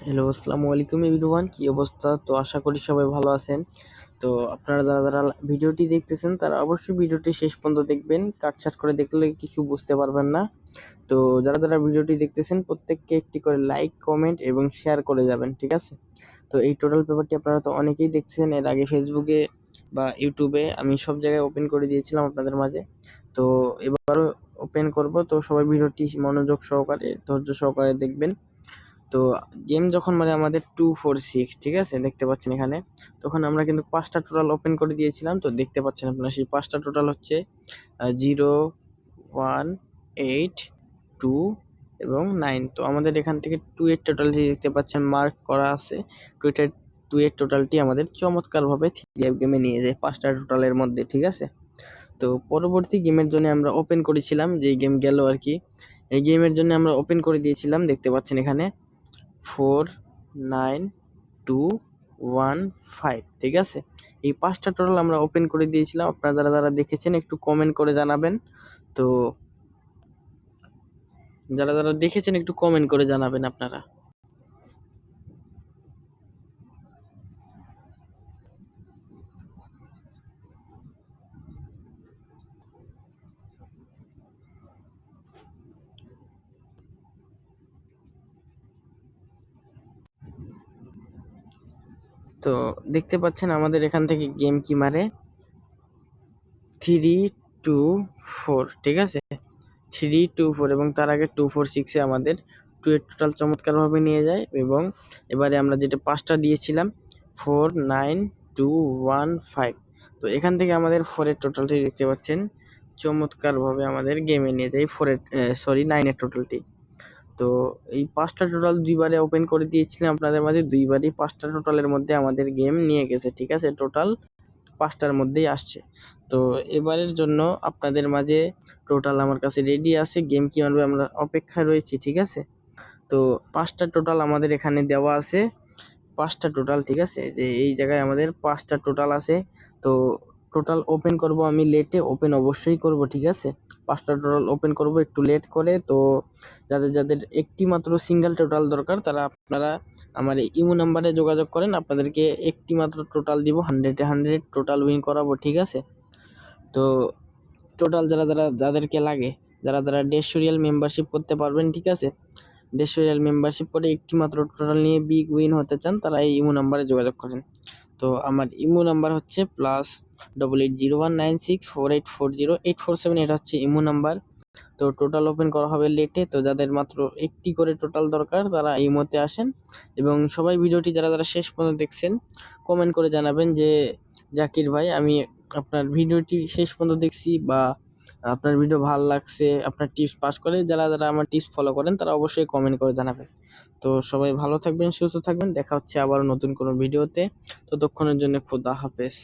Hello, আসসালামু আলাইকুম everyone. কি অবস্থা? তো আশা করি সবাই ভালো আছেন। তো আপনারা যারা ভিডিওটি দেখতেছেন তারা অবশ্যই ভিডিওটি শেষ পর্যন্ত দেখবেন। কাটছাঁট করে দেখলে কিছু বুঝতে পারবেন না। তো যারা ভিডিওটি দেখতেছেন প্রত্যেককে একটি করে লাইক, কমেন্ট এবং শেয়ার করে যাবেন, ঠিক আছে? তো এই টোটাল পেপারটি আপনারা তো অনেকেই দেখছেন এর আগে ফেসবুকে বা ইউটিউবে আমি সব জায়গায় ওপেন করে দিয়েছিলাম আপনাদের মাঝে। তো এবারও ওপেন করব, তো সবাই ভিডিওটি মনোযোগ সহকারে, ধৈর্য সহকারে দেখবেন। তো গেম যখন মানে আমাদের 246, ঠিক আছে, দেখতে পাচ্ছেন এখানে, তখন আমরা কিন্তু 5টা টোটাল ওপেন করে দিয়েছিলাম। তো দেখতে পাচ্ছেন আপনারা সেই 5টা টোটাল হচ্ছে 0, 1, 8, 2 এবং 9। তো আমাদের এখান থেকে 2 এর টোটালটি দেখতে পাচ্ছেন মার্ক করা আছে। 2 এর টোটালটি আমাদের চমৎকারভাবে 3 গেমে নিয়ে যায় 5টা টোটালের মধ্যে, ঠিক আছে? তো পরবর্তী গেমের জন্য আমরা ওপেন করেছিলাম, যে গেম গেল আর কি, এই গেমের জন্য আমরা ওপেন করে দিয়েছিলাম, দেখতে পাচ্ছেন এখানে 4, 9, 2, 1, 5, ঠিক আছে? এই 5টা টোটাল আমরা ওপেন করে দিয়েছিলাম। আপনারা যারা দেখেছেন একটু কমেন্ট করে জানাবেন। তো যারা দেখেছেন একটু কমেন্ট করে জানাবেন আপনারা। তো দেখতে পাচ্ছেন আমাদের এখান থেকে গেম কি মারে 3, 2, 4, ঠিক আছে? 3, 2, 4 এবং তার আগে 2, 4, 6 এ আমাদের 2 এর টোটাল চমৎকারভাবে নিয়ে যায়। এবং এবারে আমরা যেটা 5টা দিয়েছিলাম 4, 9, 2, 1, 5, তো এখান থেকে আমাদের 4 এর টোটালটি দেখতে পাচ্ছেন চমৎকারভাবে আমাদের গেমে নিয়ে যায় 9 এর টোটালটি। তো এই 5টা টোটাল দুইবারে ওপেন করে দিয়েছিলাম আপনাদের মাঝে, দুইবারই 5টা টোটালের মধ্যে আমাদের গেম নিয়ে গেছে, ঠিক আছে? টোটাল 5টার মধ্যেই আসছে। তো এবারের জন্য আপনাদের মাঝে টোটাল আমার কাছে রেডি আছে, গেম কি মারবে আমরা অপেক্ষায় রয়েছি, ঠিক আছে? তো 5টা টোটাল আমাদের এখানে দেওয়া আছে, 5টা টোটাল, ঠিক আছে? যে এই জায়গায় আমাদের 5টা টোটাল আছে। তো টোটাল ওপেন করব আমি লেটে, ওপেন অবশ্যই করব, ঠিক আছে? 5টা টোটাল ওপেন করব একটু লেট করে। তো যাদের একটি মাত্র সিঙ্গেল টোটাল দরকার তারা আপনারা আমার ইমো নাম্বারে যোগাযোগ করেন, আপনাদেরকে একটি মাত্র টোটাল দিব, 100-এ 100 টোটাল উইন করাবো, ঠিক আছে? তো টোটাল যাদেরকে লাগে, যারা ডেশ রিয়াল মেম্বারশিপ করতে পারবেন, ঠিক আছে? ডেশ রিয়াল মেম্বারশিপ করে একটি মাত্র টোটাল নিয়ে বিগ উইন হতে চান, তারা এই ইমো নাম্বারে যোগাযোগ করেন। তো আমার ইমো নাম্বার হচ্ছে +88019648408447, এটা হচ্ছে ইমো নাম্বার। তো টোটাল ওপেন করা হবে লেটে। তো যাদের মাত্র একটি করে টোটাল দরকার তারা ইমোতে আসেন। এবং সবাই ভিডিওটি যারা শেষ পর্যন্ত দেখছেন কমেন্ট করে জানাবেন যে জাকির ভাই, আমি আপনার ভিডিওটি শেষ পর্যন্ত দেখছি, বা আপনার ভিডিও ভালো লাগছে, আপনার টিপস পাস করে। যারা আমার টিপস ফলো করেন তারা অবশ্যই কমেন্ট করে জানাবেন। তো সবাই ভালো থাকবেন, সুস্থ থাকবেন, দেখা হচ্ছে আবার নতুন কোনো ভিডিওতে। ততক্ষণের জন্য খোদা হাফেজ।